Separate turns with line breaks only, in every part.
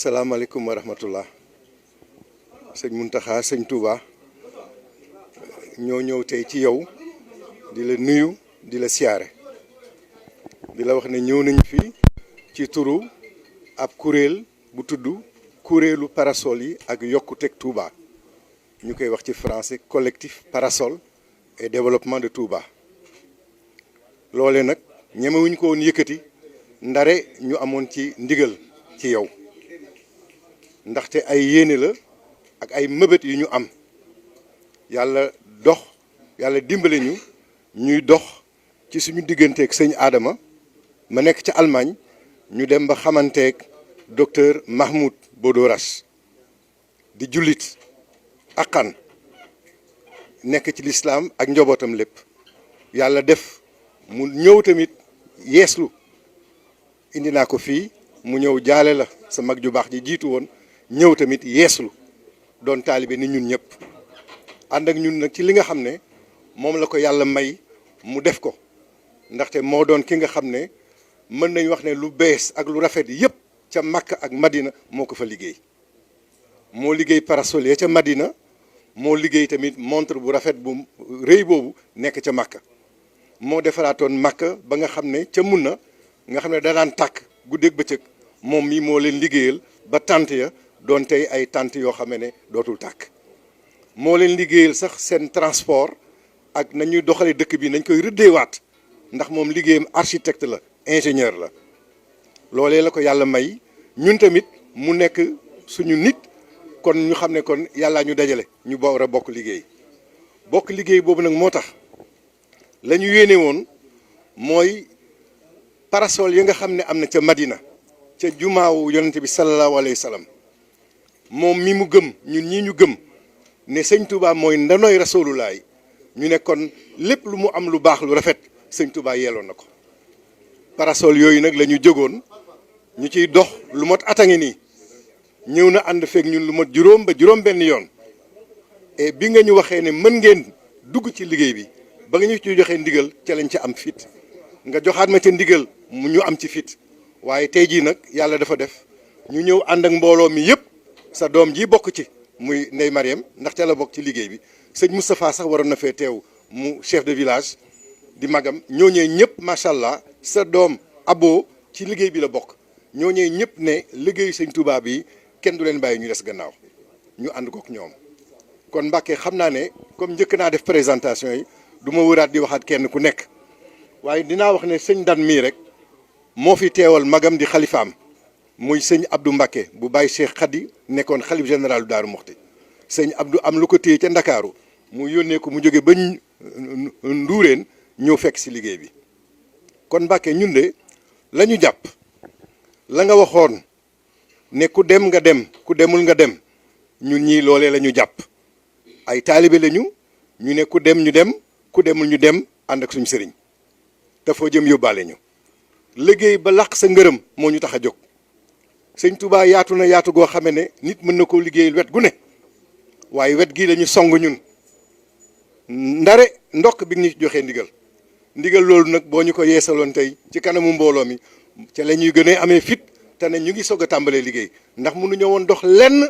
salaamaaleykum wa rahmatullah sëñ Muntaxa sëñ Touba ñoo ñëw tey ci yow di la nuyu di la siyaare di la wax ne ñëw nañu fi ci turu ab kuréel bu tudd kuréelu parasol yi ak yokkuteg Touba ñu koy wax ci français collectif parasol et développement de Touba loole nag ñemewuñ ko woon yëkkati ndare ñu amoon ci ndigal ci yow ndaxte ay yéene la ak ay mëbët yu ñu am yàlla dimbale ñu ñuy dox ci suñu digganteeg sëñ Adama ma nekk ca Allemagne ñu dem ba xamanteeg docteur Mahmoud Bodoras di jullit akkan nekk ci lislaam ak njobootam lépp yàlla def mu ñëw tamit yeeslu indi naa ko fii mu ñëw jaale la sa mag ju baax ji jiitu woon ñëw tamit yeeslu doon taalibe ni ñun ñëpp ànd ak ñun nag ci li nga xam ne moom la ko yàlla may mu def ko ndaxte moo doon ki nga xam ne mën nañ wax ne lu bees ak lu rafet yëpp ca Makka ak Madina moo ko fa liggéey moo liggéey parasol ya ca Madina moo liggéey tamit montre bu rafet bu rëy boobu nekk ca Makka moo defaraatoon Makka ba nga xam ne ca mun na nga xam ne da daan tàkk guddeeg bëccëg moom mii moo leen liggéeyal ba tànt ya doon tey ay tànt yoo xam ne dootul tàkk moo leen liggéeyal sax seen transport ak nañuy doxalee dëkk bi nañ koy rëddeewaat ndax moom liggéeyam architecte la ingénieur la loolee la ko yàlla may ñun tamit mu nekk suñu nit kon ñu xam ne kon yàllaa ñu dajale ñu war a bokk liggéey boobu nag moo tax la ñu yéene woon mooy parasol yi nga xam ne am na ca Madina ca jumaawu yonente bi sallallahu alayhi wa sallam moom mi mu gëm ñun ñii ñu gëm ne sëñ Touba mooy ndanooy rasoolulaay ñu ne kon lépp lu mu am lu baax lu rafet sëñ Touba yeeloon na ko parasol yooyu nag la ñu jógoon ñu ciy dox lu mot at a ngi nii ñëw na ànd feek ñun lu mot juróom ba juróom benn yoon et bi nga ñu waxee ne mën ngeen dugg ci liggéey bi ba nga ñu ci joxee ndigal ca lañ ca am fit nga joxaat ma ca ndigal mu ñu am ci fit waaye tey jii nag yàlla dafa def ñu ñëw ànd ak mbooloo mi yëpp sa doom ji bokk ci muy Ndey Mariam ndaxte la bokk ci liggéey bi sëñ Moustapha sax waroon na fee teew mu chef de village di magam ñooñee ñëpp macha allah sa doom abo ci liggéey bi la bokk ñooñee ñëpp ne liggéeyu sëñ Touba bi kenn du leen bàyyi ñu des gannaaw ñu ànd kook ñoom kon Mbàkke xam naa ne comme njëkk naa def présentation yi du ma wëraat di waxaat kenn ku nekk waaye dinaa wax ne sëñ Dan mii rek moo fi teewal magam di xalifaam muy sëñ Abdou Mbacké bu Baye Cheikh Khady nekkoon xalif général du Daaru Muxti sëñ Abdou am lu ko téye ca Ndakaaru mu yónnee ko mu jóge ba Nduureen ñëw fekk si liggéey bi kon Mbacké ñun de la ñu jàpp la nga waxoon ne ku dem nga dem ku demul nga dem ñun ñii loolee la ñu jàpp ay taalibe lañu ñu ne ku dem ñu dem ku demul ñu dem ànd ak suñu sëriñ te foo jëm yóbbaale ñu liggéey ba làq sa ngërëm moo ñu tax a jóg sëñ Touba yaatu na yaatu goo xame ne nit mën na koo liggéeyal wet gu ne waaye wet gii lañu song ñun ndare ndokk bi ñu joxee ndigal loolu nag boo ñu ko yeesaloon tey ci kanamu mbooloo mi ca la ñuy gën a amee fit te ne ñu ngi soog a tàmbalee liggéey ndax mënuñoo woon dox lenn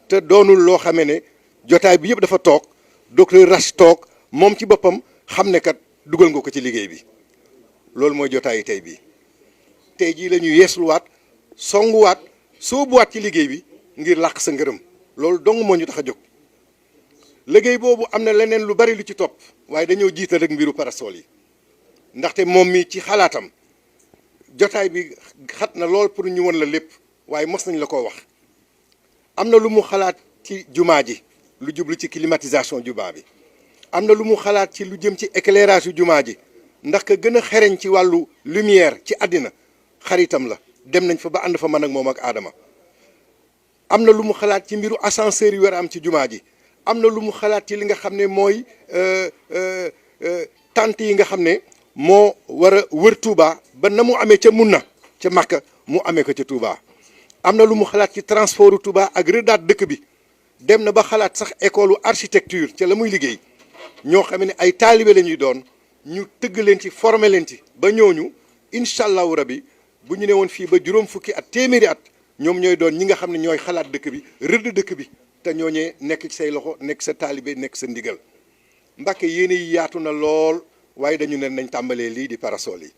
te doonul loo xamee ne jotaay bi yëpp dafa toog docteur Rache toog moom ci boppam xam ne kat dugal nga ko ci liggéey bi loolu mooy jotaayu tey bii tey jii la ñuy yeesluwaat songuwaat soobuwaat ci liggéey bi ngir làq sa ngërëm loolu dong moo ñu tax a jóg liggéey boobu am na leneen lu bari lu ci topp waaye dañoo jiital rek mbiru parasol yi ndaxte moom mi ci xalaatam jotaay bi xat na lool pour ñu won la lépp waaye mos nañ la ko wax am na lu mu xalaat ci jumaa ji lu jublu ci climatisation jumaa bi am na lu mu xalaat ci lu jëm ci éclairage yu jumaa ji ndax ka gën a xereñ ci wàllu lumière ci àddina xaritam la dem nañ fa ba ànd fa man ak moom ak Adama am na lu mu xalaat ci mbiru ascenseur yi war a am ci jumaa ji am na lu mu xalaat ci li nga xam ne mooy tente yi nga xam ne moo war a wër Touba ba na mu amee ca mun na ca Makka mu amee ko ca Touba am na lu mu xalaat ci transportu Touba ak rëddaat dëkk bi dem na ba xalaat sax école architecture ca la muy liggéey ñoo xam ne ay taalibe la ñuy doon ñu tëgg leen ci former leen ci ba ñooñu incha allahu rabi bu ñu ne woon fii ba juróom fukki at téeméeri at ñoom ñooy doon ñi nga xam ne ñooy xalaat dëkk bi rëdd dëkk bi te ñooñee nekk ci say loxo nekk sa taalibe nekk sa ndigal Mbàkke yéene yi yaatu na lool waaye dañu ne nañ tàmbalee lii di parasol yi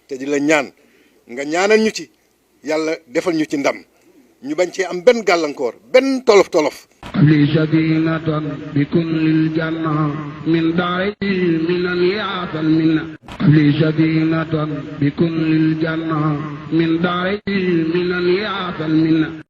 te di la ñaan nga ñaanal ñu ci yàlla defal ñu ci ndam ñu bañ cee am benn gàllankoor benn tolof tolof
li sadinatan bi kullil janna min daari minan yaatal minna li sadinatan bi kullil janna min daari minan yaatal minna